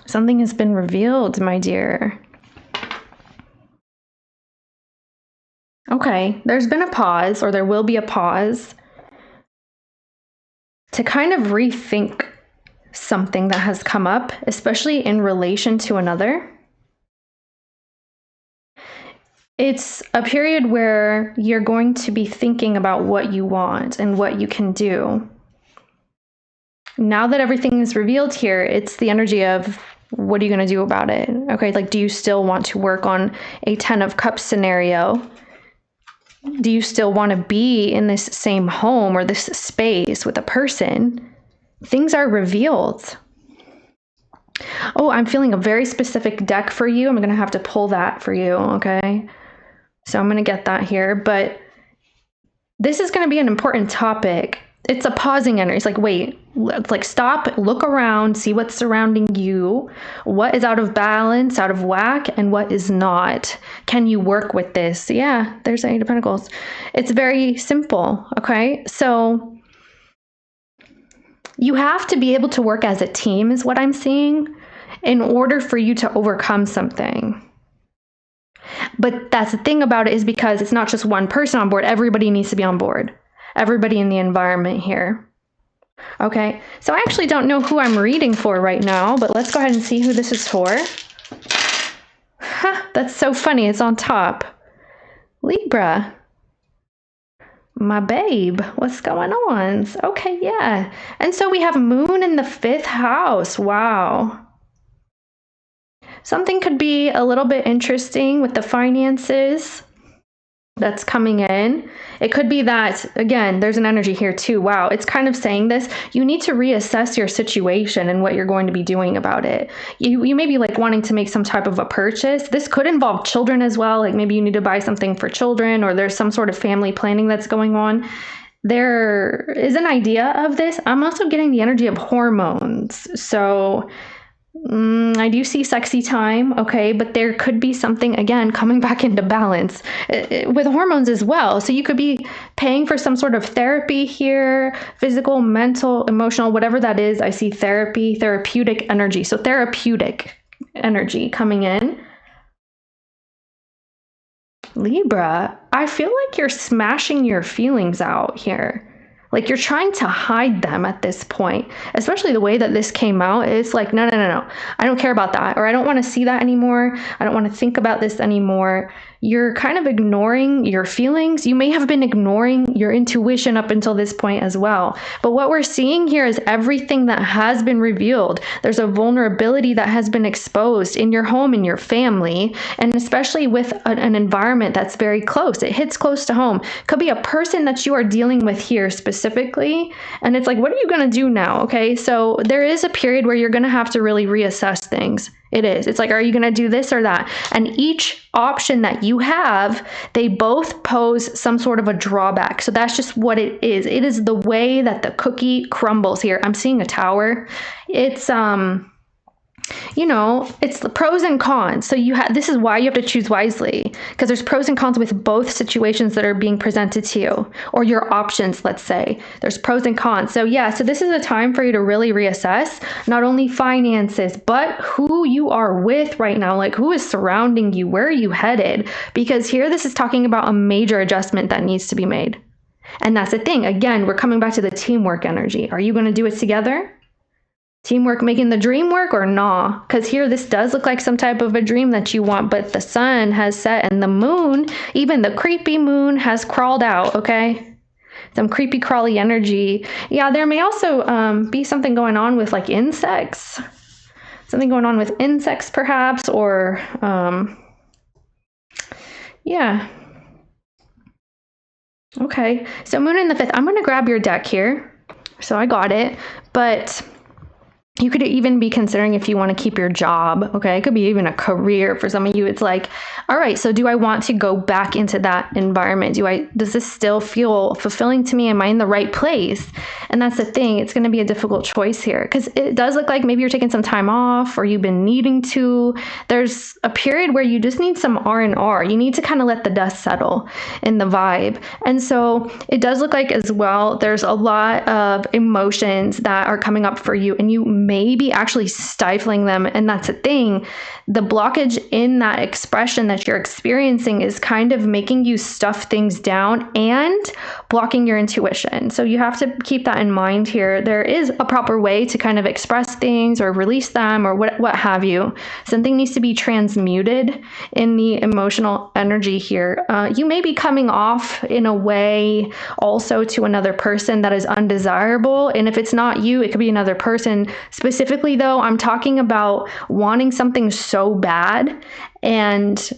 Something has been revealed, my dear. Okay, there's been a pause, or there will be a pause, to kind of rethink something that has come up, especially in relation to another. It's a period where you're going to be thinking about what you want and what you can do. Now that everything is revealed here, it's the energy of, what are you going to do about it? Okay, like, do you still want to work on a 10 of Cups scenario? Do you still want to be in this same home or this space with a person? Things are revealed. Oh, I'm feeling a very specific deck for you. I'm going to have to pull that for you, okay? So I'm going to get that here. But this is going to be an important topic. It's a pausing energy. It's like, wait, like, stop, look around, see what's surrounding you, what is out of balance, out of whack, and what is not. Can you work with this? Yeah, there's Eight of Pentacles. It's very simple, okay? So you have to be able to work as a team, is what I'm seeing, in order for you to overcome something. But that's the thing about it, is because it's not just one person on board. Everybody needs to be on board. Everybody in the environment here. Okay, so I actually don't know who I'm reading for right now, but let's go ahead and see who this is for. That's so funny. It's on top. Libra. My babe, what's going on? Okay, yeah. And so we have Moon in the 5th house. Wow. Something could be a little bit interesting with the finances that's coming in. It could be that, again, there's an energy here too. Wow, it's kind of saying this. You need to reassess your situation and what you're going to be doing about it. You may be like wanting to make some type of a purchase. This could involve children as well. Like, maybe you need to buy something for children, or there's some sort of family planning that's going on. There is an idea of this. I'm also getting the energy of hormones. So I do see sexy time, okay, but there could be something, again, coming back into balance with hormones as well. So you could be paying for some sort of therapy here, physical, mental, emotional, whatever that is. I see therapy, therapeutic energy. So therapeutic energy coming in. Libra, I feel like you're smashing your feelings out here. Like, you're trying to hide them at this point, especially the way that this came out. It's like, no. I don't care about that, or I don't want to see that anymore. I don't want to think about this anymore. You're kind of ignoring your feelings. You may have been ignoring your intuition up until this point as well. But what we're seeing here is everything that has been revealed. There's a vulnerability that has been exposed in your home, in your family, and especially with an environment that's very close. It hits close to home. Could be a person that you are dealing with here specifically. And it's like, what are you going to do now? Okay, so there is a period where you're going to have to really reassess things. It is. It's like, are you going to do this or that? And each option that you have, they both pose some sort of a drawback. So that's just what it is. It is the way that the cookie crumbles here. I'm seeing a tower. It's, it's the pros and cons. So this is why you have to choose wisely, because there's pros and cons with both situations that are being presented to you, or your options, let's say. There's pros and cons. So yeah, so this is a time for you to really reassess not only finances, but who you are with right now. Like, who is surrounding you? Where are you headed? Because here, this is talking about a major adjustment that needs to be made. And that's the thing. Again, we're coming back to the teamwork energy. Are you going to do it together? Teamwork making the dream work, or nah? Because here, this does look like some type of a dream that you want, but the sun has set and the moon, even the creepy moon, has crawled out, okay? Some creepy crawly energy. Yeah, there may also be something going on with like insects. Something going on with insects perhaps, or yeah. Okay, so moon in the 5th. I'm going to grab your deck here. So I got it, but you could even be considering if you want to keep your job, okay? It could be even a career for some of you. It's like, all right, so do I want to go back into that environment? Does this still feel fulfilling to me? Am I in the right place? And that's the thing. It's going to be a difficult choice here, because it does look like maybe you're taking some time off, or you've been needing to. There's a period where you just need some R&R. You need to kind of let the dust settle in the vibe. And so it does look like as well, there's a lot of emotions that are coming up for you, and you may be actually stifling them. And that's the thing. The blockage in that expression that you're experiencing is kind of making you stuff things down and blocking your intuition. So you have to keep that in mind here. There is a proper way to kind of express things or release them or what have you. Something needs to be transmuted in the emotional energy here. You may be coming off in a way also to another person that is undesirable. And if it's not you, it could be another person. Specifically, though, I'm talking about wanting something so bad and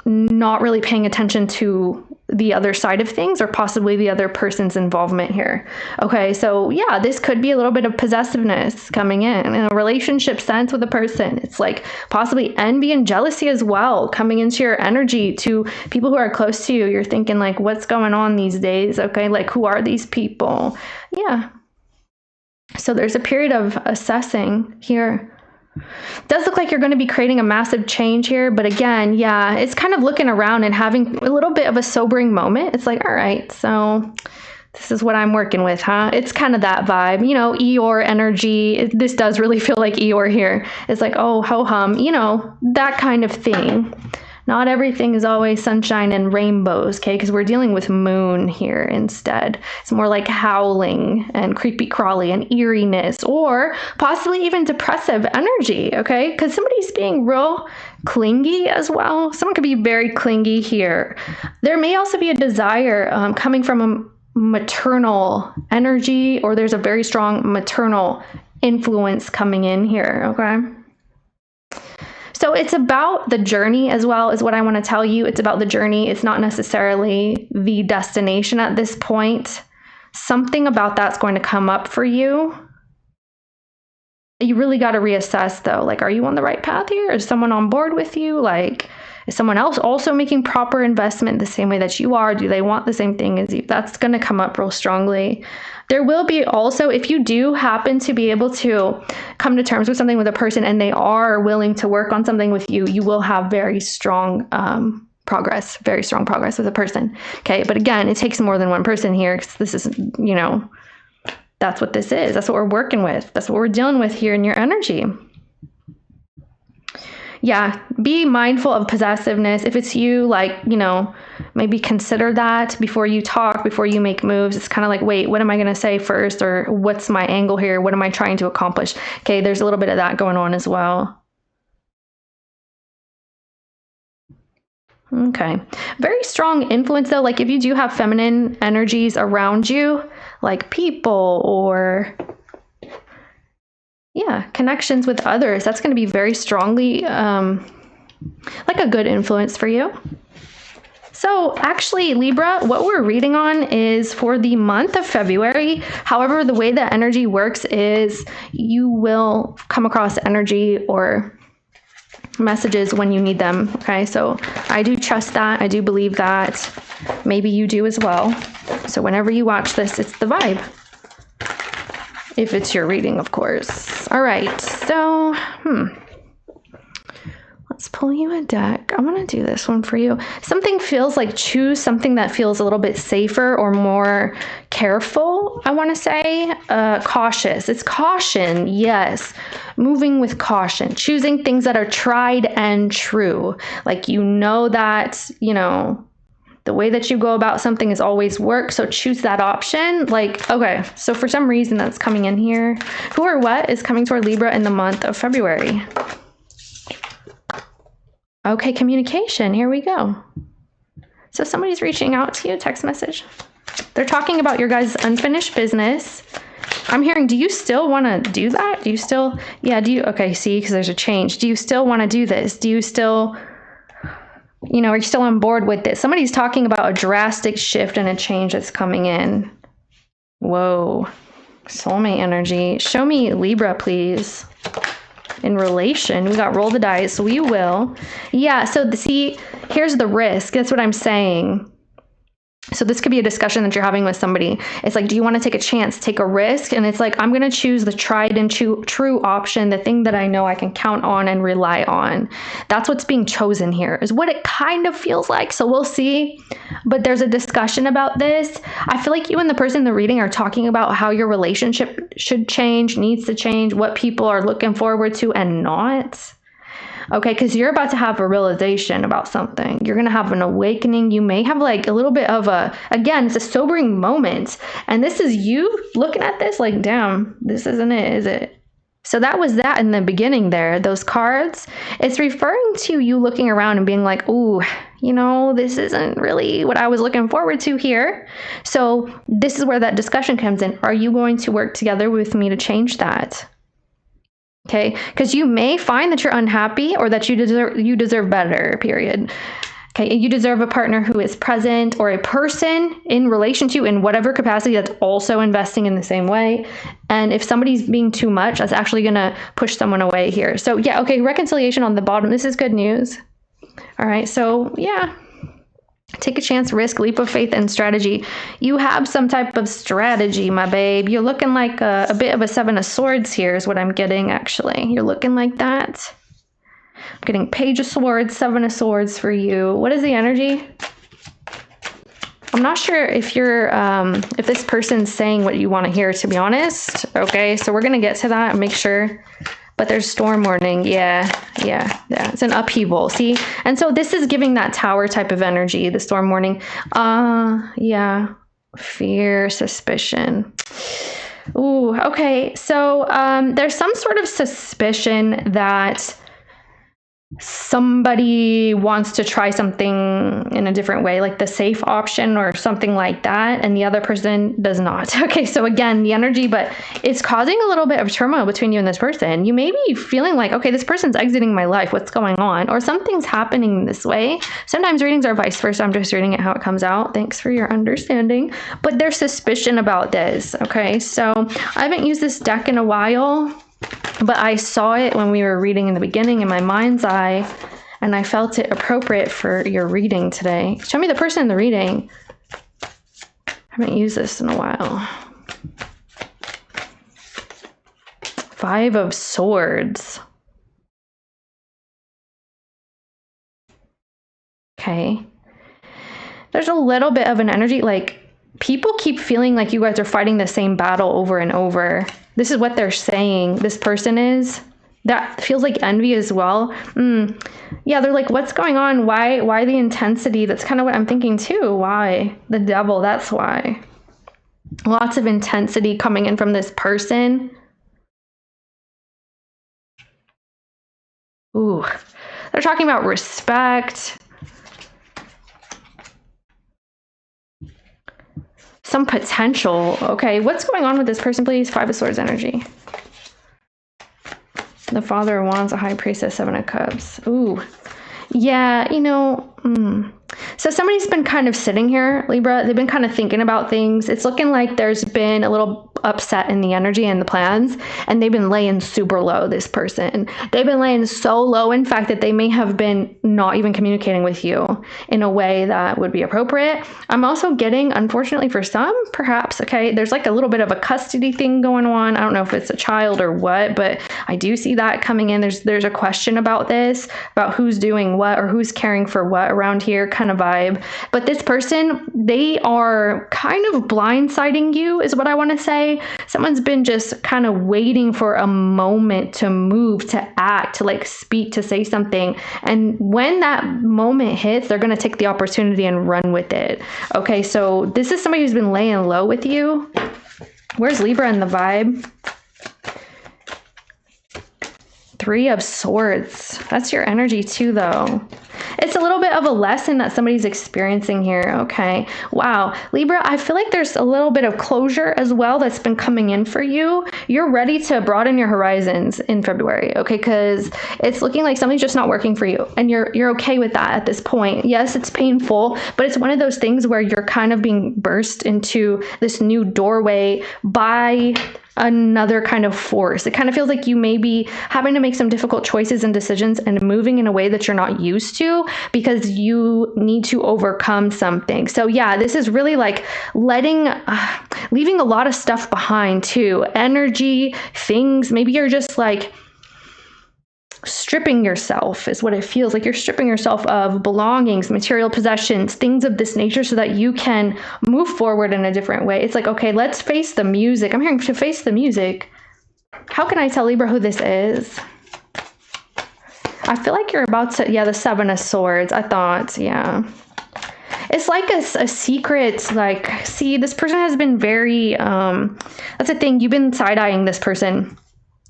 not really paying attention to the other side of things or possibly the other person's involvement here. Okay, so yeah, this could be a little bit of possessiveness coming in a relationship sense with a person. It's like possibly envy and jealousy as well coming into your energy to people who are close to you. You're thinking like, what's going on these days? Okay, like who are these people? Yeah. So there's a period of assessing here. Does look like you're going to be creating a massive change here, but again, yeah, it's kind of looking around and having a little bit of a sobering moment. It's like, all right, so this is what I'm working with, huh? It's kind of that vibe, you know, Eeyore energy. This does really feel like Eeyore here. It's like, oh, ho-hum, you know, that kind of thing. Not everything is always sunshine and rainbows, okay? Because we're dealing with moon here instead. It's more like howling and creepy crawly and eeriness or possibly even depressive energy, okay? Because somebody's being real clingy as well. Someone could be very clingy here. There may also be a desire coming from a maternal energy, or there's a very strong maternal influence coming in here, okay? So it's about the journey as well is what I want to tell you. It's about the journey. It's not necessarily the destination at this point. Something about that's going to come up for you. You really got to reassess though. Like, are you on the right path here? Is someone on board with you? Like, is someone else also making proper investment the same way that you are? Do they want the same thing as you? That's going to come up real strongly. There will be also, if you do happen to be able to come to terms with something with a person and they are willing to work on something with you, you will have very strong progress with a person. Okay, but again, it takes more than one person here because this is, you know, that's what this is. That's what we're working with. That's what we're dealing with here in your energy. Yeah, be mindful of possessiveness. If it's you, like, you know, maybe consider that before you talk, before you make moves. It's kind of like, wait, what am I going to say first? Or what's my angle here? What am I trying to accomplish? Okay, there's a little bit of that going on as well. Okay, very strong influence though. Like if you do have feminine energies around you, like people or yeah, connections with others, that's going to be very strongly like a good influence for you. So actually, Libra, what we're reading on is for the month of February. However, the way that energy works is you will come across energy or messages when you need them. Okay, so I do trust that. I do believe that. Maybe you do as well. So whenever you watch this, it's the vibe. If it's your reading, of course. All right, so let's pull you a deck. I want to do this one for you. Something feels like choose something that feels a little bit safer or more careful, I want to say. Cautious. It's caution, yes. Moving with caution. Choosing things that are tried and true. Like you know that, you know, the way that you go about something is always work, so choose that option. Like, okay, so for some reason that's coming in here. Who or what is coming toward Libra in the month of February? Okay, communication, here we go. So somebody's reaching out to you, text message. They're talking about your guys' unfinished business. I'm hearing, do you still want to do that? Do you still, okay, see, because there's a change. Do you still want to do this? Do you still... You know, are you still on board with this? Somebody's talking about a drastic shift and a change that's coming in. Whoa. Soulmate energy. Show me Libra, please. In relation. We got roll the dice. We will. Yeah, so see, here's the risk. That's what I'm saying. So this could be a discussion that you're having with somebody. It's like, do you want to take a chance, take a risk? And it's like, I'm going to choose the tried and true option, the thing that I know I can count on and rely on. That's what's being chosen here, is what it kind of feels like. So we'll see. But there's a discussion about this. I feel like you and the person in the reading are talking about how your relationship should change, needs to change, what people are looking forward to and not. Okay, because you're about to have a realization about something. You're going to have an awakening. You may have like a little bit of again, it's a sobering moment. And this is you looking at this like, damn, this isn't it, is it? So that was that in the beginning there, those cards. It's referring to you looking around and being like, ooh, you know, this isn't really what I was looking forward to here. So this is where that discussion comes in. Are you going to work together with me to change that? Okay, because you may find that you're unhappy or that you deserve better, period. Okay, you deserve a partner who is present, or a person in relation to you in whatever capacity that's also investing in the same way. And if somebody's being too much, that's actually going to push someone away here. So yeah, okay, reconciliation on the bottom. This is good news. All right, so yeah. Take a chance, risk, leap of faith, and strategy. You have some type of strategy, my babe. You're looking like a bit of a 7 of Swords here is what I'm getting, actually. You're looking like that. I'm getting Page of Swords, 7 of Swords for you. What is the energy? I'm not sure if you're, if this person's saying what you want to hear, to be honest. Okay, so we're going to get to that and make sure. But there's storm warning. Yeah. It's an upheaval. See? And so this is giving that Tower type of energy, the storm warning. Yeah. Fear, suspicion. Ooh, okay. So there's some sort of suspicion that somebody wants to try something in a different way, like the safe option or something like that, and the other person does not. Okay, so again, the energy, but it's causing a little bit of turmoil between you and this person. You may be feeling like, okay, this person's exiting my life. What's going on? Or something's happening this way. Sometimes readings are vice versa. I'm just reading it how it comes out. Thanks for your understanding. But there's suspicion about this. Okay, so I haven't used this deck in a while, but I saw it when we were reading in the beginning in my mind's eye, and I felt it appropriate for your reading today. Show me the person in the reading. I haven't used this in a while. 5 of Swords. Okay. There's a little bit of an energy, like people keep feeling like you guys are fighting the same battle over and over. This is what they're saying. This person is. That feels like envy as well. Yeah, they're like, what's going on? Why the intensity? That's kind of what I'm thinking too. Why? The devil, that's why. Lots of intensity coming in from this person. Ooh, they're talking about respect. Some potential. Okay, what's going on with this person, please? 5 of Swords energy. The Father of Wands, a High Priestess, 7 of Cups. Ooh. Yeah, you know, So somebody's been kind of sitting here, Libra. They've been kind of thinking about things. It's looking like there's been a little upset in the energy and the plans, and they've been laying super low, this person. They've been laying so low, in fact, that they may have been not even communicating with you in a way that would be appropriate. I'm also getting, unfortunately for some, perhaps, okay, there's like a little bit of a custody thing going on. I don't know if it's a child or what, but I do see that coming in. There's a question about this, about who's doing what or who's caring for what around here, kind of vibe. But this person, they are kind of blindsiding you, is what I want to say. Someone's been just kind of waiting for a moment to move, to act, to like speak, to say something. And when that moment hits, they're going to take the opportunity and run with it. Okay, so this is somebody who's been laying low with you. Where's Libra in the vibe? 3 of Swords. That's your energy too, though. It's a little bit of a lesson that somebody's experiencing here. Okay. Wow. Libra, I feel like there's a little bit of closure as well that's been coming in for you. You're ready to broaden your horizons in February. Okay. Because it's looking like something's just not working for you. And you're okay with that at this point. Yes, it's painful, but it's one of those things where you're kind of being burst into this new doorway by another kind of force. It kind of feels like you may be having to make some difficult choices and decisions and moving in a way that you're not used to because you need to overcome something. So yeah, this is really like leaving a lot of stuff behind too. Energy, things, maybe you're just like stripping yourself is what it feels like. You're stripping yourself of belongings, material possessions, things of this nature so that you can move forward in a different way. It's like, okay, let's face the music. I'm hearing to face the music. How can I tell Libra who this is? I feel like you're about to, yeah, the Seven of Swords. I thought, yeah. It's like a secret, like, see, this person has been very, that's the thing, you've been side-eyeing this person.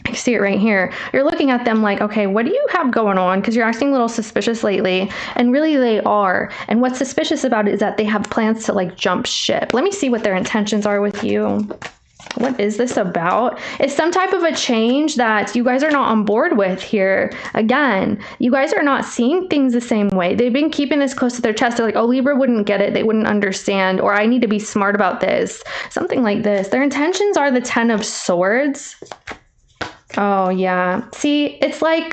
I see it right here. You're looking at them like, okay, what do you have going on? Because you're acting a little suspicious lately. And really they are. And what's suspicious about it is that they have plans to like jump ship. Let me see what their intentions are with you. What is this about? It's some type of a change that you guys are not on board with here. Again, you guys are not seeing things the same way. They've been keeping this close to their chest. They're like, oh, Libra wouldn't get it. They wouldn't understand. Or I need to be smart about this. Something like this. Their intentions are the Ten of Swords. Oh, yeah. See, it's like,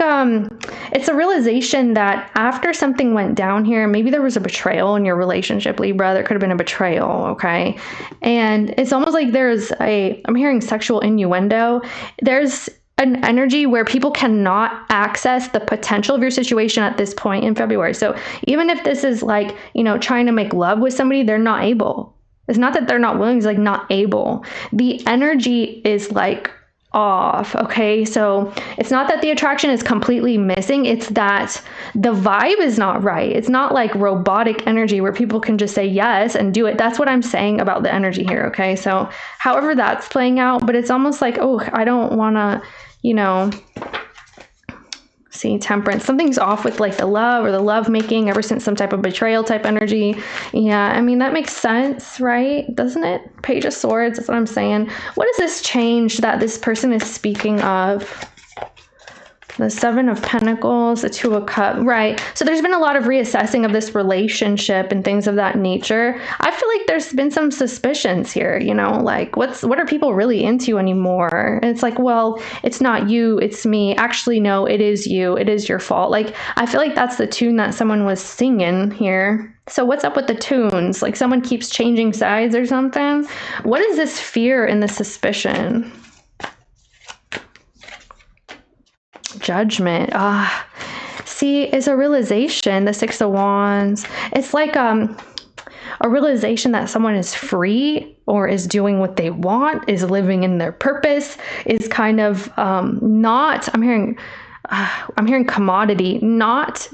it's a realization that after something went down here, maybe there was a betrayal in your relationship, Libra. There could have been a betrayal, okay? And it's almost like I'm hearing sexual innuendo. There's an energy where people cannot access the potential of your situation at this point in February. So even if this is like, trying to make love with somebody, they're not able. It's not that they're not willing, it's like not able. The energy is like off. Okay, so it's not that the attraction is completely missing, it's that the vibe is not right. It's not like robotic energy where people can just say yes and do it. That's what I'm saying about the energy here. Okay, so however that's playing out, but it's almost like, oh, I don't want to, see, Temperance. Something's off with like the love or the love making ever since some type of betrayal type energy. Yeah, I mean, that makes sense, right? Doesn't it? Page of Swords, that's what I'm saying. What is this change that this person is speaking of? The Seven of Pentacles, the Two of Cups, right? So there's been a lot of reassessing of this relationship and things of that nature. I feel like there's been some suspicions here, like what are people really into anymore? And it's like, well, it's not you, it's me. Actually, no, it is you. It is your fault. Like, I feel like that's the tune that someone was singing here. So what's up with the tunes? Like someone keeps changing sides or something? What is this fear and the suspicion? Judgment. See, it's a realization, the Six of Wands. It's like a realization that someone is free or is doing what they want, is living in their purpose, is kind of not, I'm hearing commodity, not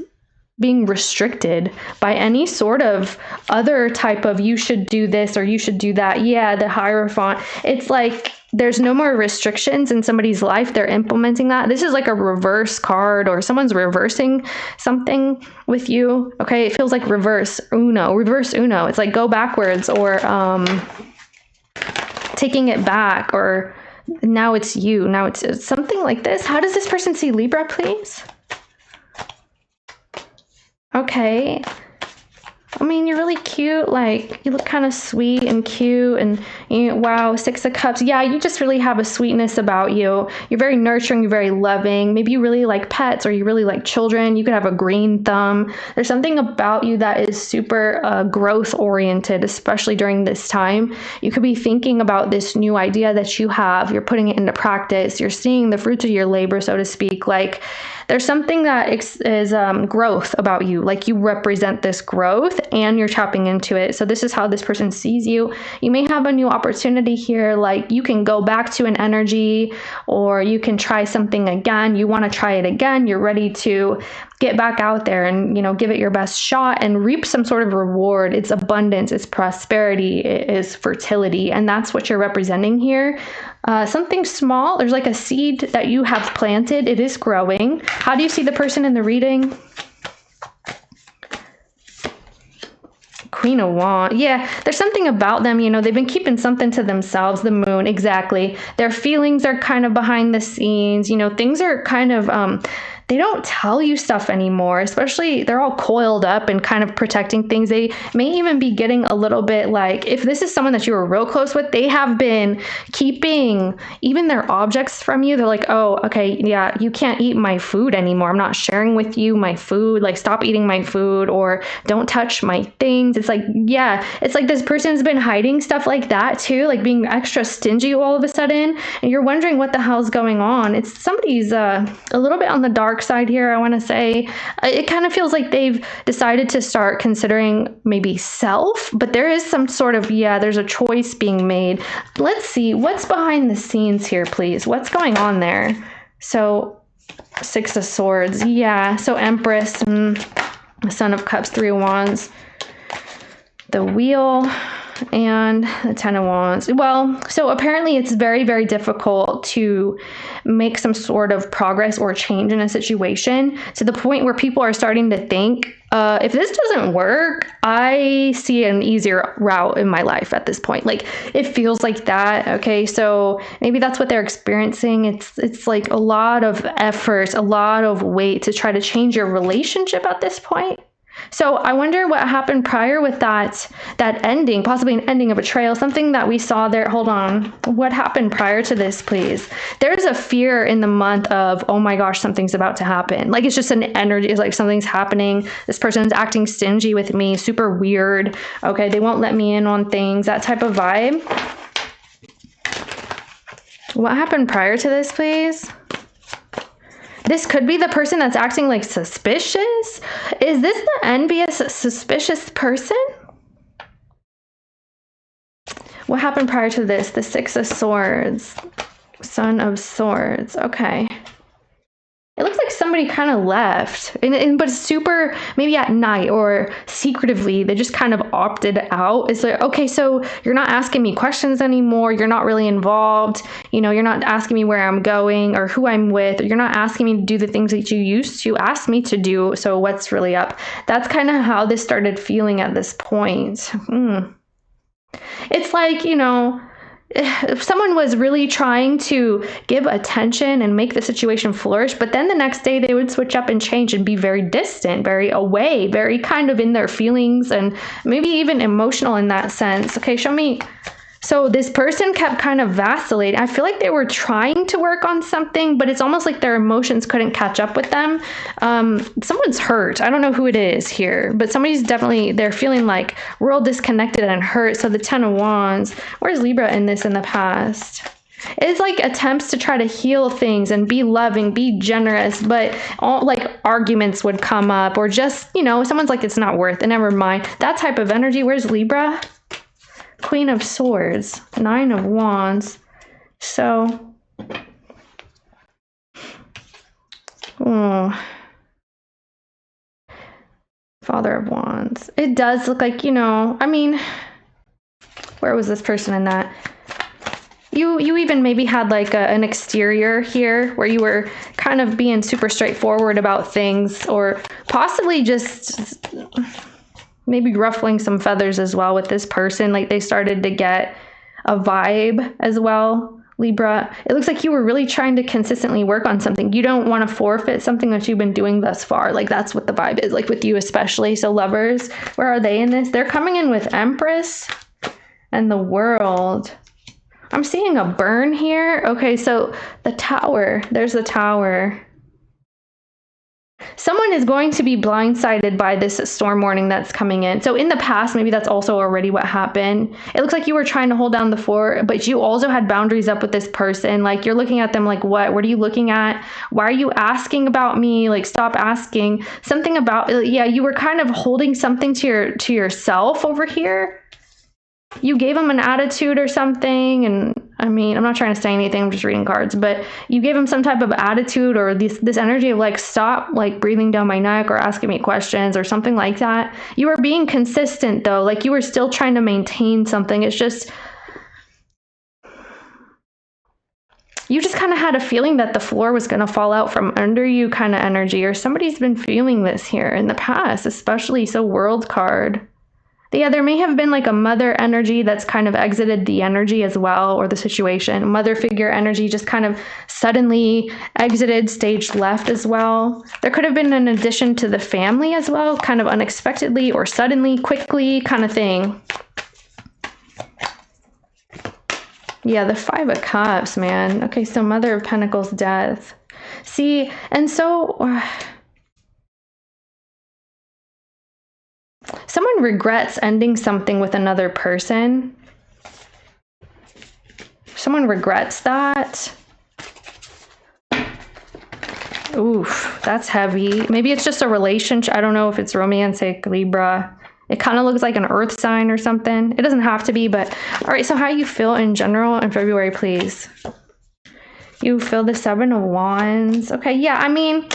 being restricted by any sort of other type of you should do this or you should do that. Yeah, the Hierophant. It's like there's no more restrictions in somebody's life. They're implementing that. This is like a reverse card or someone's reversing something with you. Okay, it feels like reverse Uno. It's like go backwards or taking it back, or now it's you. Now it's something like this. How does this person see Libra, please? Okay. I mean, you're really cute. Like, you look kind of sweet and cute. And wow, Six of Cups. Yeah, you just really have a sweetness about you. You're very nurturing. You're very loving. Maybe you really like pets or you really like children. You could have a green thumb. There's something about you that is super growth oriented, especially during this time. You could be thinking about this new idea that you have. You're putting it into practice. You're seeing the fruits of your labor, so to speak. Like, there's something that is growth about you. Like, you represent this growth and you're tapping into it. So this is how this person sees you. You may have a new opportunity here. Like, you can go back to an energy, or you can try something again. You want to try it again. You're ready to get back out there and, give it your best shot and reap some sort of reward. It's abundance, it's prosperity, it is fertility. And that's what you're representing here. Something small, there's like a seed that you have planted. It is growing. How do you see the person in the reading? Queen of Wands. Yeah, there's something about them, they've been keeping something to themselves. The Moon, exactly. Their feelings are kind of behind the scenes. Things are kind of, they don't tell you stuff anymore, especially they're all coiled up and kind of protecting things. They may even be getting a little bit like, if this is someone that you were real close with, they have been keeping even their objects from you. They're like, oh, okay, yeah, you can't eat my food anymore. I'm not sharing with you my food. Like, stop eating my food, or don't touch my things. It's like, yeah, it's like this person's been hiding stuff like that too, like being extra stingy all of a sudden. And you're wondering what the hell's going on. It's somebody's a little bit on the dark side here, I want to say. It kind of feels like they've decided to start considering maybe self, but there is some sort of, yeah, there's a choice being made. Let's see what's behind the scenes here, please. What's going on there? So 6 of Swords, yeah. So Empress, Son of Cups, 3 of Wands, the Wheel, and the 10 of Wands. Well, so apparently it's very, very difficult to make some sort of progress or change in a situation, to the point where people are starting to think, if this doesn't work, I see an easier route in my life at this point. Like, it feels like that. Okay, so maybe that's what they're experiencing. It's like a lot of effort, a lot of weight to try to change your relationship at this point. So I wonder what happened prior with that ending, possibly an ending of betrayal, something that we saw there. Hold on. What happened prior to this, please? There's a fear in the month of, oh my gosh, something's about to happen. Like, it's just an energy. It's like something's happening. This person's acting stingy with me, super weird. Okay, they won't let me in on things, that type of vibe. What happened prior to this, please? This could be the person that's acting like suspicious. Is this the envious, suspicious person? What happened prior to this? The 6 of Swords, Son of Swords. Okay. It looks like somebody kind of left, but super, maybe at night or secretively, they just kind of opted out. It's like, okay, so you're not asking me questions anymore. You're not really involved. You know, you're not asking me where I'm going or who I'm with. Or you're not asking me to do the things that you used to ask me to do. So what's really up? That's kind of how this started feeling at this point. It's like, you know, if someone was really trying to give attention and make the situation flourish, but then the next day they would switch up and change and be very distant, very away, very kind of in their feelings, and maybe even emotional in that sense. Okay, show me. So this person kept kind of vacillating. I feel like they were trying to work on something, but it's almost like their emotions couldn't catch up with them. Someone's hurt. I don't know who it is here, but somebody's definitely, they're feeling like real disconnected and hurt. So the 10 of Wands, where's Libra in this in the past? It's like attempts to try to heal things and be loving, be generous, but all like arguments would come up, or just, you know, someone's like, it's not worth it, never mind. That type of energy. Where's Libra? Queen of Swords, 9 of Wands. So, Father of Wands. It does look like, you know, I mean, where was this person in that? You even maybe had like an exterior here where you were kind of being super straightforward about things, or possibly just maybe ruffling some feathers as well with this person. Like, they started to get a vibe as well. Libra, it looks like you were really trying to consistently work on something. You don't want to forfeit something that you've been doing thus far. Like, that's what the vibe is, like with you especially. So lovers, where are they in this? They're coming in with Empress and the World. I'm seeing a burn here. Okay, so the Tower, there's the Tower. Someone is going to be blindsided by this storm warning that's coming in. So in the past, maybe that's also already what happened. It looks like you were trying to hold down the fort, but you also had boundaries up with this person. Like, you're looking at them like, what are you looking at? Why are you asking about me? Like, stop asking. Something about, yeah, you were kind of holding something to yourself over here. You gave him an attitude or something, and I mean, I'm not trying to say anything, I'm just reading cards, but you gave him some type of attitude, or this energy of like, stop like breathing down my neck or asking me questions or something like that. You were being consistent though, like you were still trying to maintain something. It's just, you just kind of had a feeling that the floor was going to fall out from under you kind of energy, or somebody's been feeling this here in the past, especially. So World card. Yeah, there may have been like a mother energy that's kind of exited the energy as well, or the situation. Mother figure energy just kind of suddenly exited stage left as well. There could have been an addition to the family as well, kind of unexpectedly or suddenly, quickly kind of thing. Yeah, the 5 of Cups, man. Okay, so Mother of Pentacles, death. See, and so someone regrets ending something with another person. Someone regrets that. Oof, that's heavy. Maybe it's just a relationship. I don't know if it's romantic, Libra. It kind of looks like an earth sign or something. It doesn't have to be, but all right, so how you feel in general in February, please? You feel the 7 of Wands. Okay, yeah, I mean,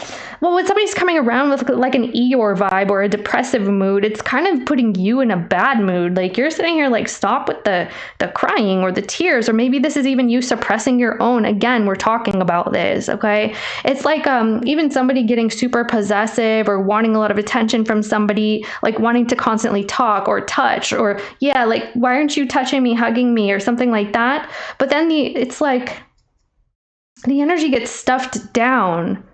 well, when somebody's coming around with like an Eeyore vibe or a depressive mood, it's kind of putting you in a bad mood. Like you're sitting here like, stop with the crying or the tears, or maybe this is even you suppressing your own. Again, we're talking about this, okay? It's like even somebody getting super possessive or wanting a lot of attention from somebody, like wanting to constantly talk or touch, or yeah, like, why aren't you touching me, hugging me, or something like that? But then it's like, the energy gets stuffed down.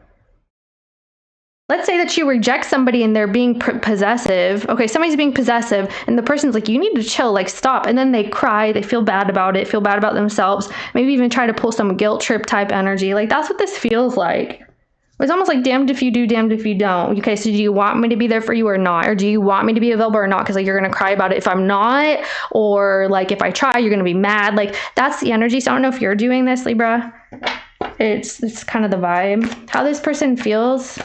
Let's say that you reject somebody and they're being possessive. Okay, somebody's being possessive and the person's like, you need to chill, like stop. And then they cry, they feel bad about it, feel bad about themselves, maybe even try to pull some guilt trip type energy. Like that's what this feels like. It's almost like damned if you do, damned if you don't. Okay, so do you want me to be there for you or not? Or do you want me to be available or not? Because like you're going to cry about it if I'm not. Or like if I try, you're going to be mad. Like that's the energy. So I don't know if you're doing this, Libra. It's kind of the vibe. How this person feels.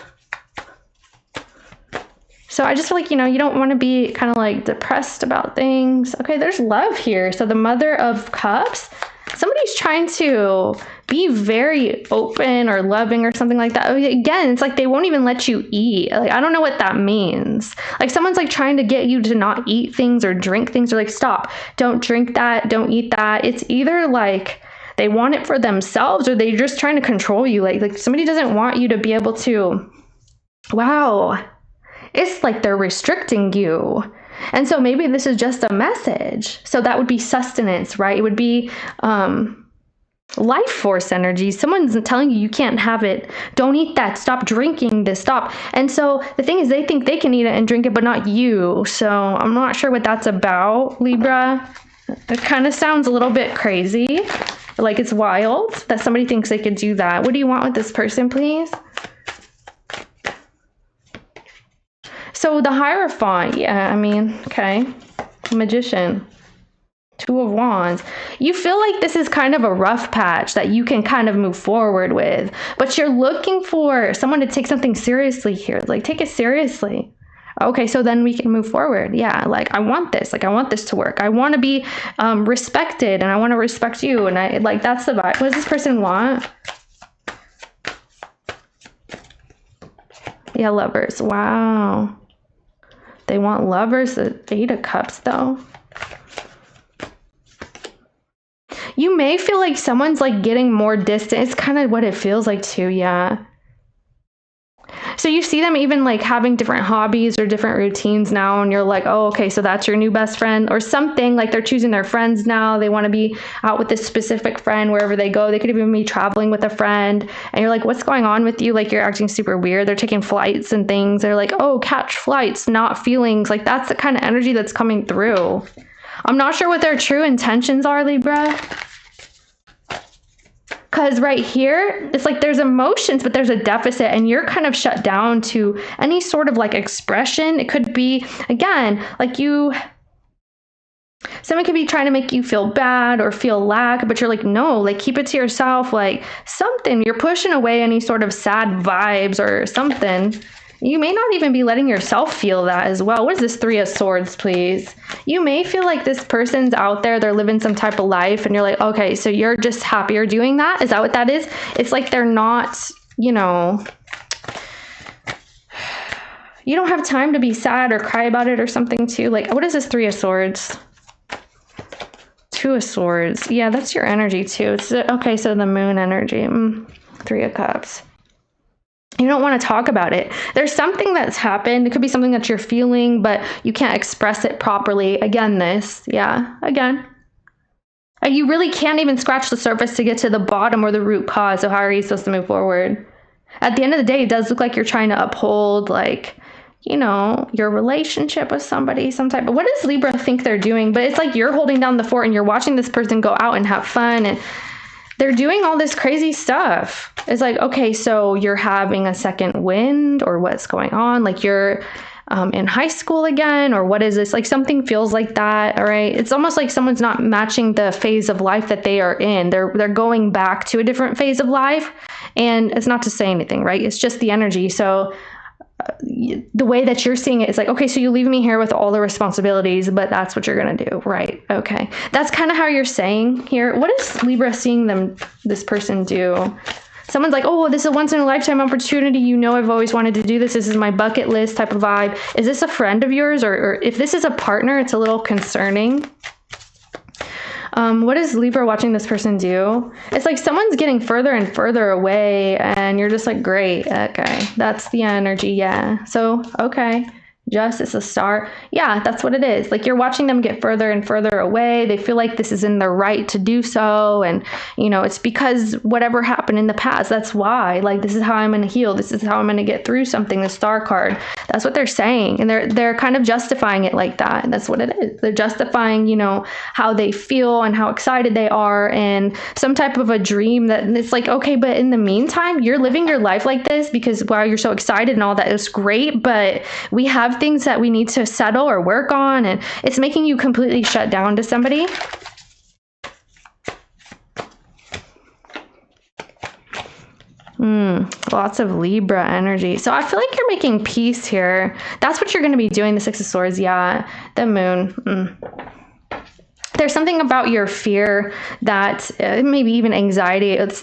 So I just feel like, you know, you don't want to be kind of like depressed about things. Okay, there's love here. So the Mother of Cups, somebody's trying to be very open or loving or something like that. Again, it's like they won't even let you eat. Like, I don't know what that means. Like someone's like trying to get you to not eat things or drink things, or like, stop, don't drink that, don't eat that. It's either like they want it for themselves or they're just trying to control you. Like somebody doesn't want you to be able to, wow. It's like they're restricting you. And so maybe this is just a message. So that would be sustenance, right? It would be life force energy. Someone's telling you can't have it. Don't eat that. Stop drinking this. Stop. And so the thing is, they think they can eat it and drink it, but not you. So I'm not sure what that's about, Libra. It kind of sounds a little bit crazy. Like it's wild that somebody thinks they could do that. What do you want with this person, please? So the Hierophant, yeah, I mean, okay. Magician, 2 of Wands. You feel like this is kind of a rough patch that you can kind of move forward with, but you're looking for someone to take something seriously here. Like, take it seriously. Okay, so then we can move forward. Yeah, like, I want this. Like, I want this to work. I want to be respected, and I want to respect you. And I like, that's the vibe. What does this person want? Yeah, Lovers. Wow. They want Lovers. The 8 of Cups, though. You may feel like someone's like getting more distant. It's kind of what it feels like too, yeah. So you see them even like having different hobbies or different routines now, and you're like, oh, okay, so that's your new best friend or something. Like they're choosing their friends now. They want to be out with this specific friend wherever they go. They could even be traveling with a friend, and you're like, what's going on with you? Like you're acting super weird. They're taking flights and things. They're like, oh, catch flights, not feelings. Like that's the kind of energy that's coming through. I'm not sure what their true intentions are, Libra. Because right here, it's like there's emotions, but there's a deficit, and you're kind of shut down to any sort of like expression. It could be, again, like someone could be trying to make you feel bad or feel lack, but you're like, no, like keep it to yourself, like something. You're pushing away any sort of sad vibes or something. You may not even be letting yourself feel that as well. What is this 3 of Swords, please? You may feel like this person's out there, they're living some type of life, and you're like, okay, so you're just happier doing that? Is that what that is? It's like they're not, you know, you don't have time to be sad or cry about it or something too. Like, what is this 3 of Swords? 2 of Swords. Yeah, that's your energy too. It's okay, so the Moon energy. 3 of Cups. You don't want to talk about it. There's something that's happened. It could be something that you're feeling, but you can't express it properly. Again, again. You really can't even scratch the surface to get to the bottom or the root cause. So how are you supposed to move forward? At the end of the day, it does look like you're trying to uphold, like, you know, your relationship with somebody, some type of, what does Libra think they're doing? But it's like you're holding down the fort and you're watching this person go out and have fun, and they're doing all this crazy stuff. It's like, okay, so you're having a second wind, or what's going on? Like you're in high school again, or what is this? Like something feels like that, all right? It's almost like someone's not matching the phase of life that they are in. They're going back to a different phase of life, and it's not to say anything, right? It's just the energy. So the way that you're seeing it is like, okay, so you leave me here with all the responsibilities, but that's what you're going to do, right? Okay. That's kind of how you're saying here. What is Libra seeing this person do? Someone's like, oh, this is a once in a lifetime opportunity. You know, I've always wanted to do this. This is my bucket list type of vibe. Is this a friend of yours? Or if this is a partner, it's a little concerning. What is Libra watching this person do? It's like someone's getting further and further away, and you're just like, great, okay, that's the energy, yeah. So, okay, Justice, a star. Yeah, that's what it is. Like you're watching them get further and further away. They feel like this is in their right to do so. And, you know, it's because whatever happened in the past, that's why. Like, this is how I'm going to heal. This is how I'm going to get through something, the star card. That's what they're saying. And they're kind of justifying it like that. And that's what it is. They're justifying, you know, how they feel and how excited they are and some type of a dream that it's like, okay, but in the meantime, you're living your life like this because, wow, you're so excited and all that is great. But we have things that we need to settle or work on, and it's making you completely shut down to somebody. Lots of Libra energy. So I feel like you're making peace here. That's what you're going to be doing. The Six of Swords. Yeah. The Moon. There's something about your fear that maybe even anxiety. It's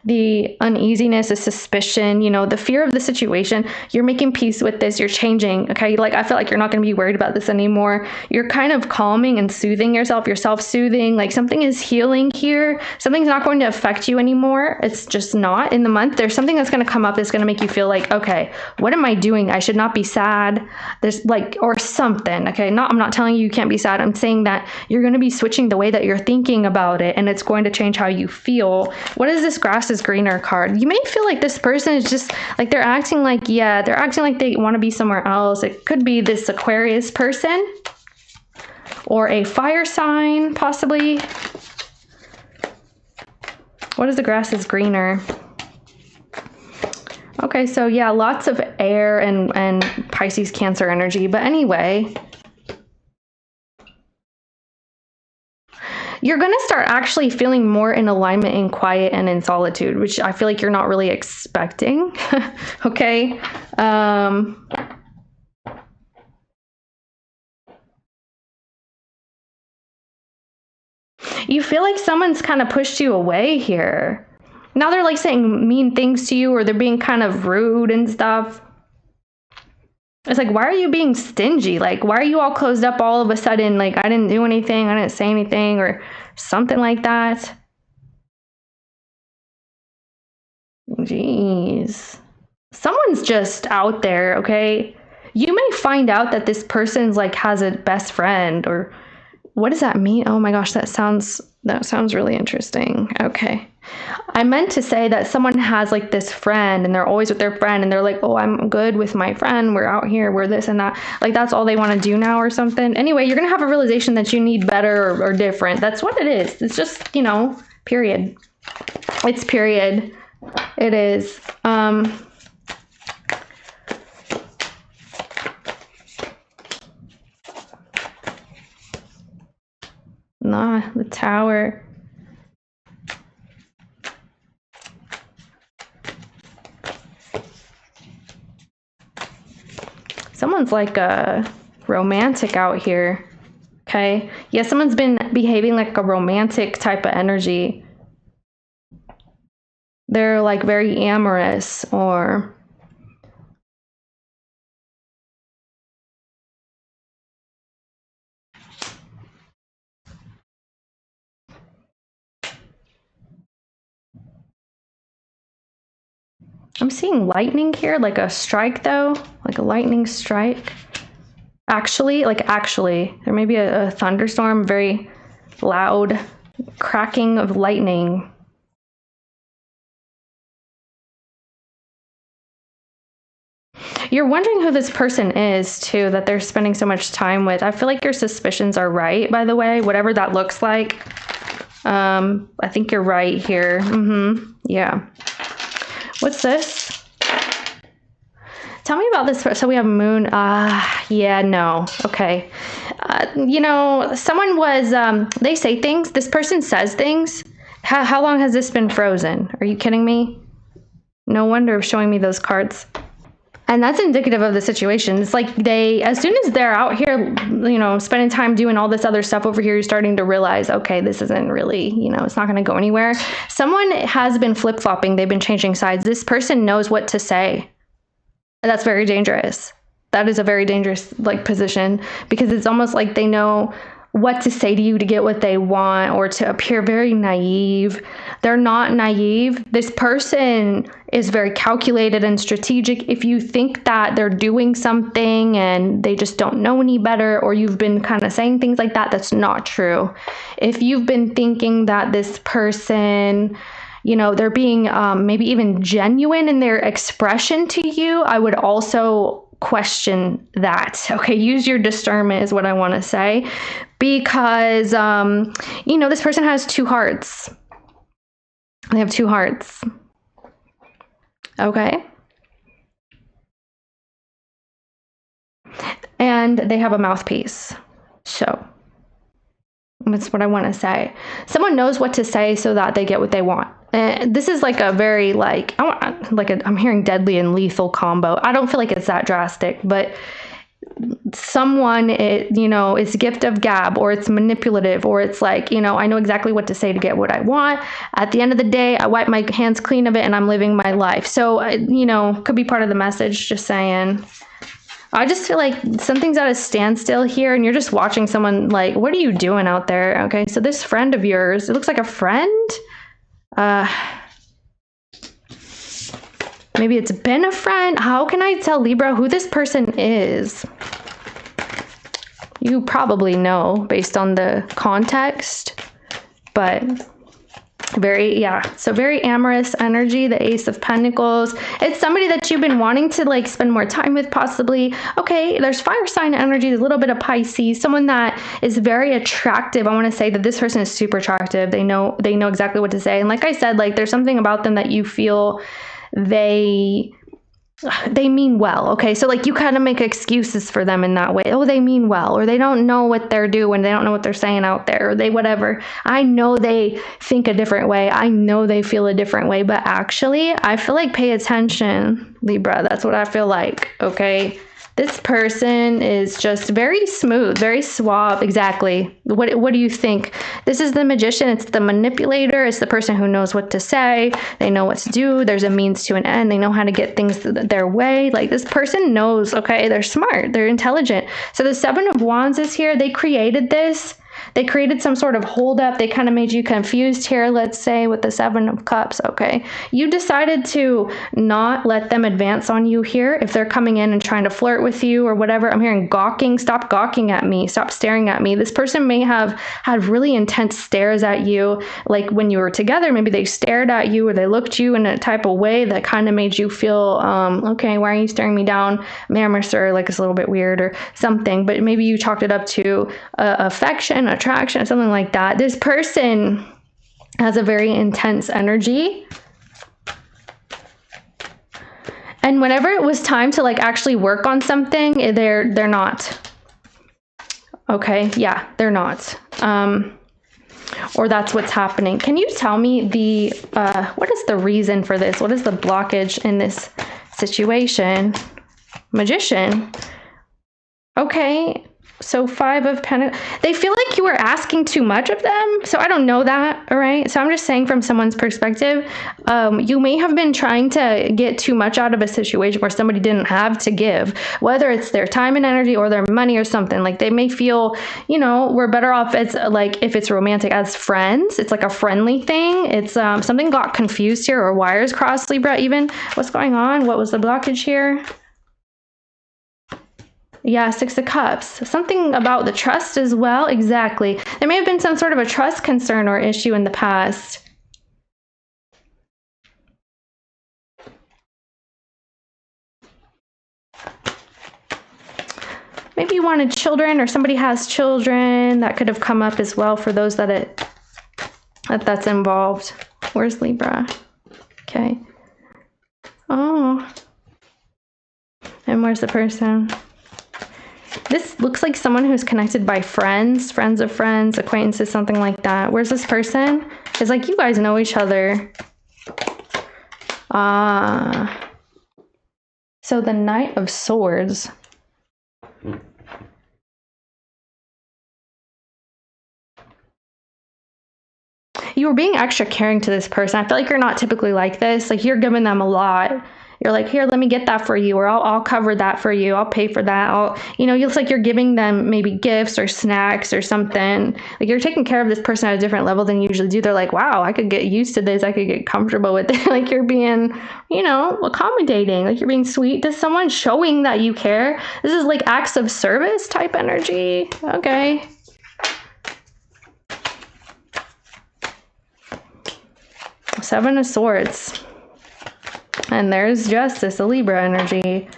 the uneasiness, the suspicion, you know, the fear of the situation. You're making peace with this. You're changing. Okay. Like, I feel like you're not going to be worried about this anymore. You're kind of calming and soothing yourself. You're self-soothing. Like something is healing here. Something's not going to affect you anymore. It's just not in the month. There's something that's going to come up that's going to make you feel like, okay, what am I doing? I should not be sad. There's like, or something. Okay. I'm not telling you can't be sad. I'm saying that you're going to be switching the way that you're thinking about it, and it's going to change how you feel. What is this grass is greener card? You may feel like this person is just like they're acting like they want to be somewhere else. It could be this Aquarius person or a fire sign, possibly. What is the grass is greener? Okay, so yeah, lots of air and Pisces, Cancer energy. But anyway, you're going to start actually feeling more in alignment, in quiet, and in solitude, which I feel like you're not really expecting. Okay. You feel like someone's kind of pushed you away here. Now they're like saying mean things to you, or they're being kind of rude and stuff. It's like, why are you being stingy? Like, why are you all closed up all of a sudden? Like, I didn't do anything. I didn't say anything or something like that. Jeez. Someone's just out there, okay? You may find out that this person's like has a best friend, or what does that mean? Oh my gosh, that sounds really interesting. Okay. I meant to say that someone has like this friend and they're always with their friend and they're like, oh, I'm good with my friend. We're out here. We're this and that. Like that's all they want to do now or something. Anyway, you're going to have a realization that you need better or different. That's what it is. It's just, you know, period. It's period. It is. The Tower. Someone's like a romantic out here. Okay. Yeah, someone's been behaving like a romantic type of energy. They're like very amorous or I'm seeing lightning here, like a strike though, like a lightning strike. Actually, there may be a thunderstorm, very loud cracking of lightning. You're wondering who this person is too, that they're spending so much time with. I feel like your suspicions are right, by the way, whatever that looks like. I think you're right here. Yeah. What's this? Tell me about this. So we have moon. Yeah, no. Okay. You know, someone was, they say things. This person says things. How long has this been frozen? Are you kidding me? No wonder showing me those cards. And that's indicative of the situation. It's like as soon as they're out here, you know, spending time doing all this other stuff over here, you're starting to realize, okay, this isn't really, you know, it's not going to go anywhere. Someone has been flip-flopping. They've been changing sides. This person knows what to say. And that's very dangerous. That is a very dangerous, like, position, because it's almost like they know what to say to you to get what they want, or to appear very naive. They're not naive. This person is very calculated and strategic. If you think that they're doing something and they just don't know any better, or you've been kind of saying things like that, that's not true. If you've been thinking that this person, you know, they're being maybe even genuine in their expression to you, I would also question that. Okay, use your discernment is what I want to say, because you know, this person has two hearts. They have two hearts. Okay. And they have a mouthpiece. So that's what I want to say. Someone knows what to say so that they get what they want. And this is like a very, like, I'm hearing deadly and lethal combo. I don't feel like it's that drastic, but someone, you know, it's gift of gab, or it's manipulative, or it's like, you know, I know exactly what to say to get what I want. At the end of the day, I wipe my hands clean of it and I'm living my life. So, you know, could be part of the message, just saying. I just feel like something's at a standstill here, and you're just watching someone, like, what are you doing out there? Okay, so this friend of yours, it looks like a friend. Maybe it's been a friend. How can I tell, Libra, who this person is? You probably know based on the context, but so very amorous energy, the Ace of Pentacles. It's somebody that you've been wanting to, like, spend more time with, possibly. Okay, there's fire sign energy, a little bit of Pisces, someone that is very attractive. I want to say that this person is super attractive. They know exactly what to say. And like I said, like, there's something about them that you feel they mean well. Okay, so, like, you kind of make excuses for them in that way. Oh, they mean well, or they don't know what they're doing, they don't know what they're saying out there, or they whatever. I know they think a different way, I know they feel a different way, but actually I feel like, pay attention, Libra. That's what I feel like. Okay, this person is just very smooth, very suave. Exactly. What do you think? This is the Magician. It's the manipulator. It's the person who knows what to say. They know what to do. There's a means to an end. They know how to get things their way. Like, this person knows, okay? They're smart. They're intelligent. So the Seven of Wands is here. They created this. They created some sort of holdup. They kind of made you confused here, let's say, with the Seven of Cups, okay? You decided to not let them advance on you here. If they're coming in and trying to flirt with you or whatever, I'm hearing gawking. Stop gawking at me. Stop staring at me. This person may have had really intense stares at you. Like, when you were together, maybe they stared at you, or they looked at you in a type of way that kind of made you feel, okay, why are you staring me down, ma'am or sir? Like, it's a little bit weird or something. But maybe you chalked it up to affection, attraction, something like that. This person has a very intense energy, and whenever it was time to, like, actually work on something, they're not. Okay, yeah, they're not. Or that's what's happening. Can you tell me the what is the reason for this? What is the blockage in this situation? Magician. Okay, So 5 of Pentacles. They feel like you were asking too much of them. So I don't know that, all right? So I'm just saying from someone's perspective, you may have been trying to get too much out of a situation where somebody didn't have to give, whether it's their time and energy or their money or something. Like they may feel, you know, we're better off as like, if it's romantic, as friends. It's like a friendly thing. It's something got confused here, or wires crossed, Libra even. What's going on? What was the blockage here? Yeah, 6 of Cups. Something about the trust as well. Exactly. There may have been some sort of a trust concern or issue in the past. Maybe you wanted children, or somebody has children. That could have come up as well for those that's involved. Where's Libra? Okay. Oh. And where's the person? This looks like someone who's connected by friends, friends of friends, acquaintances, something like that. Where's this person? It's like you guys know each other. So the Knight of Swords. You were being extra caring to this person. I feel like you're not typically like this. Like you're giving them a lot. You're like, here, let me get that for you, or I'll cover that for you. I'll pay for that. You know, it's like you're giving them maybe gifts or snacks or something. Like you're taking care of this person at a different level than you usually do. They're like, wow, I could get used to this. I could get comfortable with it. Like you're being, you know, accommodating. Like you're being sweet to someone, showing that you care. This is like acts of service type energy. Okay. Seven of Swords. And there's Justice, a Libra energy.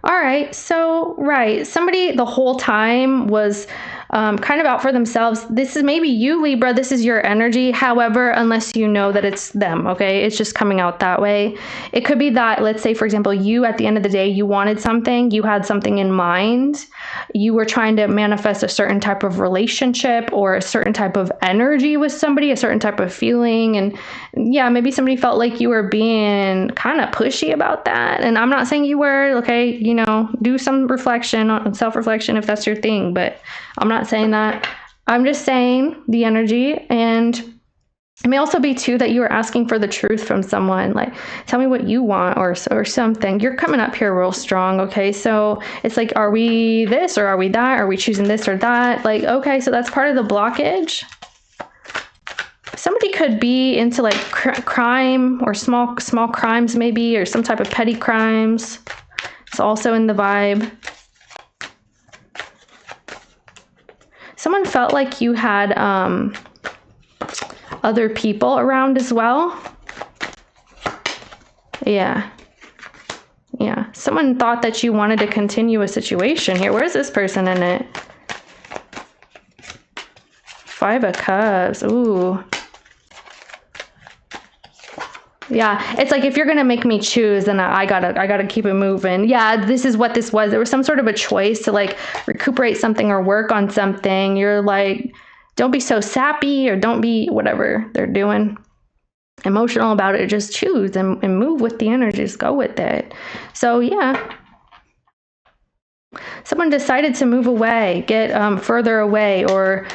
All right, so, right, somebody the whole time was kind of out for themselves. This is maybe you, Libra. This is your energy. However, unless you know that it's them, okay? It's just coming out that way. It could be that, let's say, for example, you, at the end of the day, you wanted something. You had something in mind. You were trying to manifest a certain type of relationship or a certain type of energy with somebody, a certain type of feeling. And yeah, maybe somebody felt like you were being kind of pushy about that. And I'm not saying you were, okay? You know, do some reflection, self-reflection if that's your thing, but I'm not saying that. I'm just saying the energy. And it may also be too that you were asking for the truth from someone, like, tell me what you want, or something. You're coming up here real strong, okay? So it's like, are we this or are we that? Are we choosing this or that? Like, okay, so that's part of the blockage. Somebody could be into like crime or small crimes maybe, or some type of petty crimes. It's also in the vibe. Someone felt like you had other people around as well. Yeah. Someone thought that you wanted to continue a situation here. Where's this person in it? 5 of Cups. Ooh. Yeah, it's like, if you're gonna make me choose, then I gotta keep it moving. Yeah, this is what this was. There was some sort of a choice to like recuperate something or work on something. You're like, don't be so sappy, or don't be whatever they're doing emotional about it. Just choose and move with the energy. Just go with it. So yeah. Someone decided to move away, get further away, or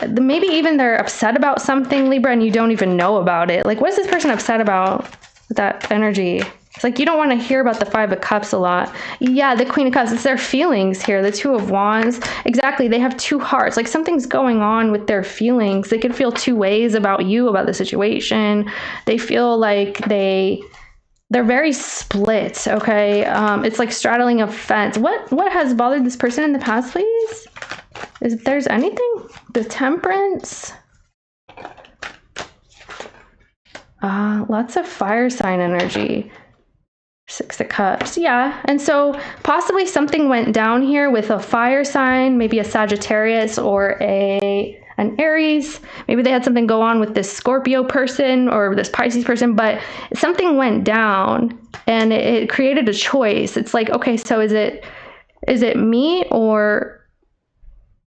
maybe even they're upset about something, Libra, and you don't even know about it. Like, what is this person upset about with that energy? It's like you don't want to hear about the 5 of Cups a lot. Yeah, the Queen of Cups, it's their feelings here. The 2 of Wands, exactly. They have 2 hearts. Like something's going on with their feelings. They could feel 2 ways about you, about the situation. They feel like they're very split, okay? It's like straddling a fence. What has bothered this person in the past, please? If there's anything? The Temperance. Lots of fire sign energy. 6 of Cups, yeah. And so possibly something went down here with a fire sign, maybe a Sagittarius or an Aries. Maybe they had something go on with this Scorpio person or this Pisces person, but something went down and it created a choice. It's like, okay, so is it me or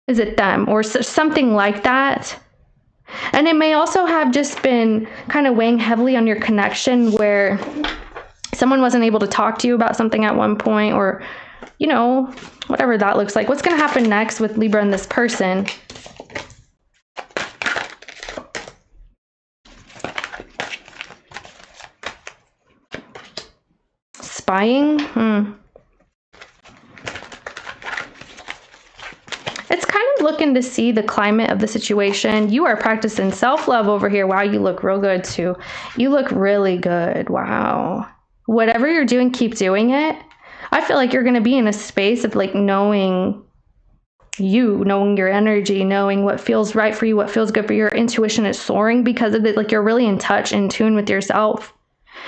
is it them, or something like that? And it may also have just been kind of weighing heavily on your connection, where someone wasn't able to talk to you about something at one point, or you know, whatever that looks like. What's going to happen next with Libra and this person? Spying? It's kind of looking to see the climate of the situation. You are practicing self-love over here. Wow, you look real good too. You look really good. Wow. Whatever you're doing, keep doing it. I feel like you're going to be in a space of like knowing you, knowing your energy, knowing what feels right for you, what feels good for you. Your intuition is soaring because of it. Like you're really in touch, in tune with yourself.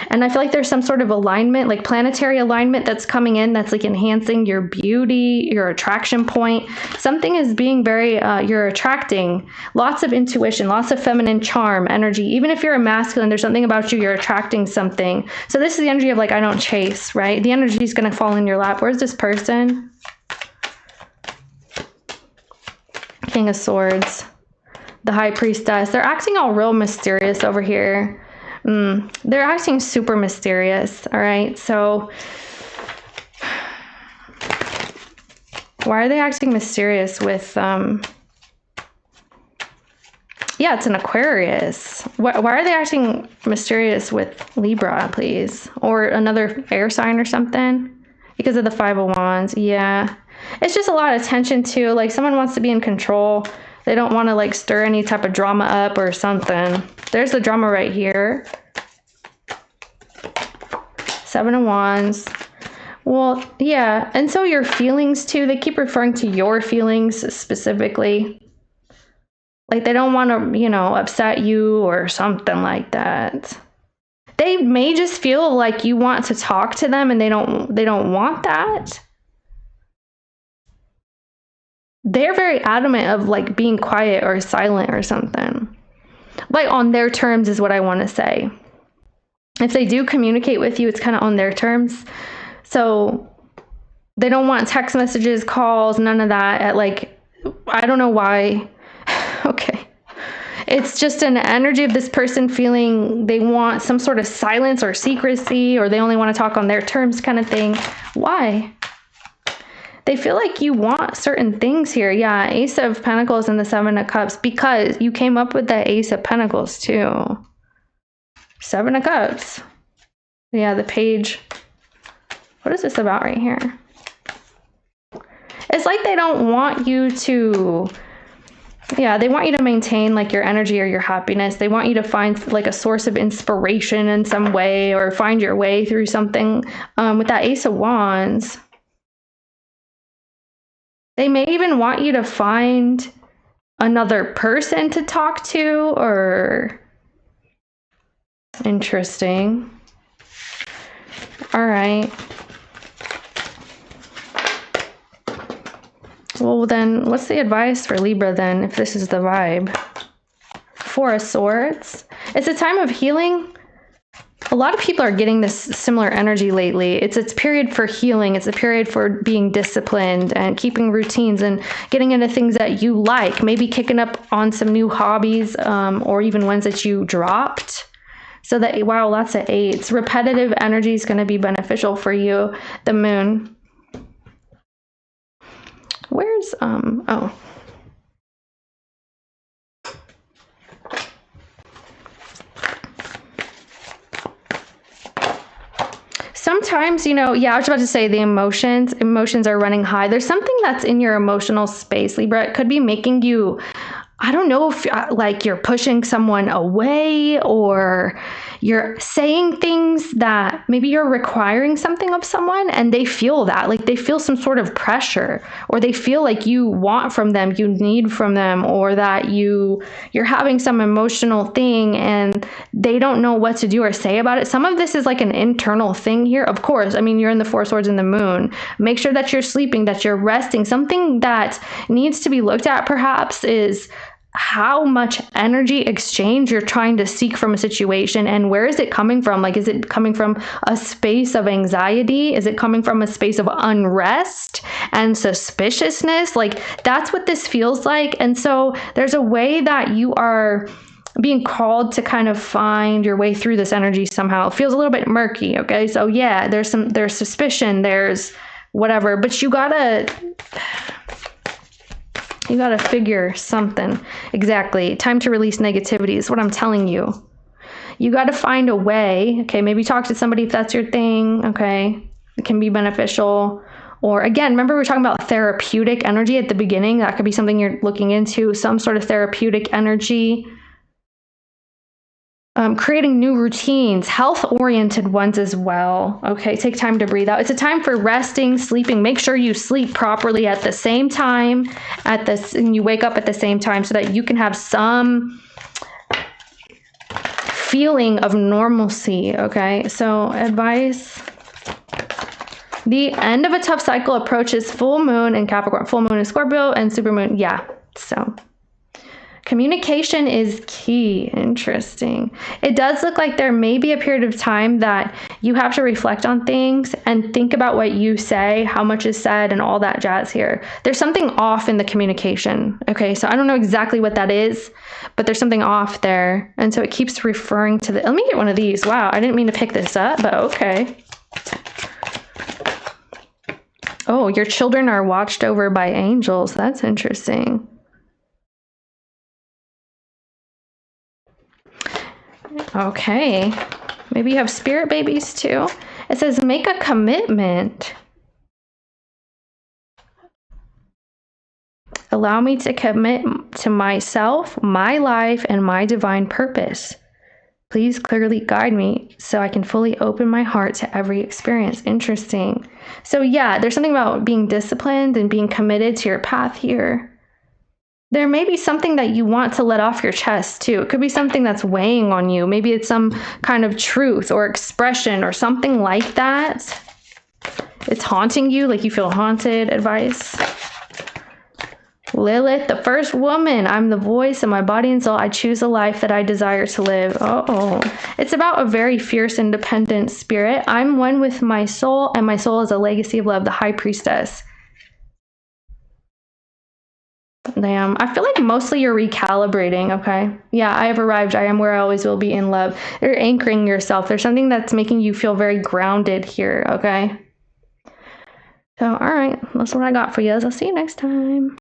And I feel like there's some sort of alignment, like planetary alignment that's coming in that's like enhancing your beauty, your attraction point. Something is being very, you're attracting lots of intuition, lots of feminine charm, energy. Even if you're a masculine, there's something about you, you're attracting something. So this is the energy of like, I don't chase, right? The energy is going to fall in your lap. Where's this person? King of Swords, the High Priestess. They're acting all real mysterious over here. They're acting super mysterious. All right. So why are they acting mysterious with, yeah, it's an Aquarius. Why are they acting mysterious with Libra, please? Or another air sign or something? Because of the Five of Wands. Yeah. It's just a lot of tension too. Like someone wants to be in control. They don't want to like stir any type of drama up or something. There's the drama right here. Seven of Wands. Well, yeah. And so your feelings too, they keep referring to your feelings specifically. Like they don't want to, you know, upset you or something like that. They may just feel like you want to talk to them and they don't want that. They're very adamant of like being quiet or silent or something. Like on their terms is what I want to say. If they do communicate with you, it's kind of on their terms. So they don't want text messages, calls, none of that at like, I don't know why. Okay. It's just an energy of this person feeling they want some sort of silence or secrecy, or they only want to talk on their terms kind of thing. Why? They feel like you want certain things here. Yeah, Ace of Pentacles and the Seven of Cups, because you came up with the Ace of Pentacles too. Seven of Cups. Yeah, the Page. What is this about right here? It's like they don't want you to, yeah, they want you to maintain like your energy or your happiness. They want you to find like a source of inspiration in some way or find your way through something. With that Ace of Wands. They may even want you to find another person to talk to, or interesting. All right. Well, then what's the advice for Libra then, if this is the vibe? Four of Swords. It's a time of healing. A lot of people are getting this similar energy lately. It's period for healing. It's a period for being disciplined and keeping routines and getting into things that you like. Maybe kicking up on some new hobbies, or even ones that you dropped. So that, wow, lots of eights. Repetitive energy is going to be beneficial for you. The Moon. Where's, oh. Sometimes, you know, yeah, I was about to say the emotions are running high. There's something that's in your emotional space, Libra. It could be making you, I don't know if like you're pushing someone away, or you're saying things that maybe you're requiring something of someone and they feel that, like they feel some sort of pressure, or they feel like you want from them, you need from them, or that you're having some emotional thing and they don't know what to do or say about it. Some of this is like an internal thing here. Of course, I mean, you're in the Four Swords and the Moon. Make sure that you're sleeping, that you're resting. Something that needs to be looked at perhaps is how much energy exchange you're trying to seek from a situation, and where is it coming from? Like, is it coming from a space of anxiety? Is it coming from a space of unrest and suspiciousness? Like, that's what this feels like. And so there's a way that you are being called to kind of find your way through this energy somehow. It feels a little bit murky. Okay. So yeah, there's suspicion, there's whatever. But you gotta figure something. Exactly. Time to release negativity is what I'm telling you. You got to find a way. Okay, maybe talk to somebody if that's your thing. Okay, it can be beneficial. Or again, remember we were talking about therapeutic energy at the beginning. That could be something you're looking into, some sort of therapeutic energy. Creating new routines, health-oriented ones as well. Okay, take time to breathe out. It's a time for resting, sleeping. Make sure you sleep properly at the same time, and you wake up at the same time so that you can have some feeling of normalcy. Okay, so advice. The end of a tough cycle approaches. Full moon in Capricorn, full moon in Scorpio, and supermoon. Yeah, so communication is key. Interesting. It does look like there may be a period of time that you have to reflect on things and think about what you say, how much is said, and all that jazz here. There's something off in the communication. Okay, so I don't know exactly what that is, but there's something off there. And so it keeps referring to the... Let me get one of these. Wow, I didn't mean to pick this up, but okay. Oh, your children are watched over by angels. That's interesting. Okay, maybe you have spirit babies too. It says make a commitment. Allow me to commit to myself, my life, and my divine purpose. Please clearly guide me so I can fully open my heart to every experience. Interesting. So yeah, there's something about being disciplined and being committed to your path here. There may be something that you want to let off your chest too. It could be something that's weighing on you. Maybe it's some kind of truth or expression or something like that. It's haunting you, like you feel haunted. Advice. Lilith, the first woman. I'm the voice of my body and soul. I choose a life that I desire to live. Oh, it's about a very fierce, independent spirit. I'm one with my soul, and my soul is a legacy of love, the high priestess. Damn, I feel like mostly you're recalibrating, okay? Yeah, I have arrived. I am where I always will be in love. You're anchoring yourself. There's something that's making you feel very grounded here, okay? So, all right, that's what I got for you. I'll see you next time.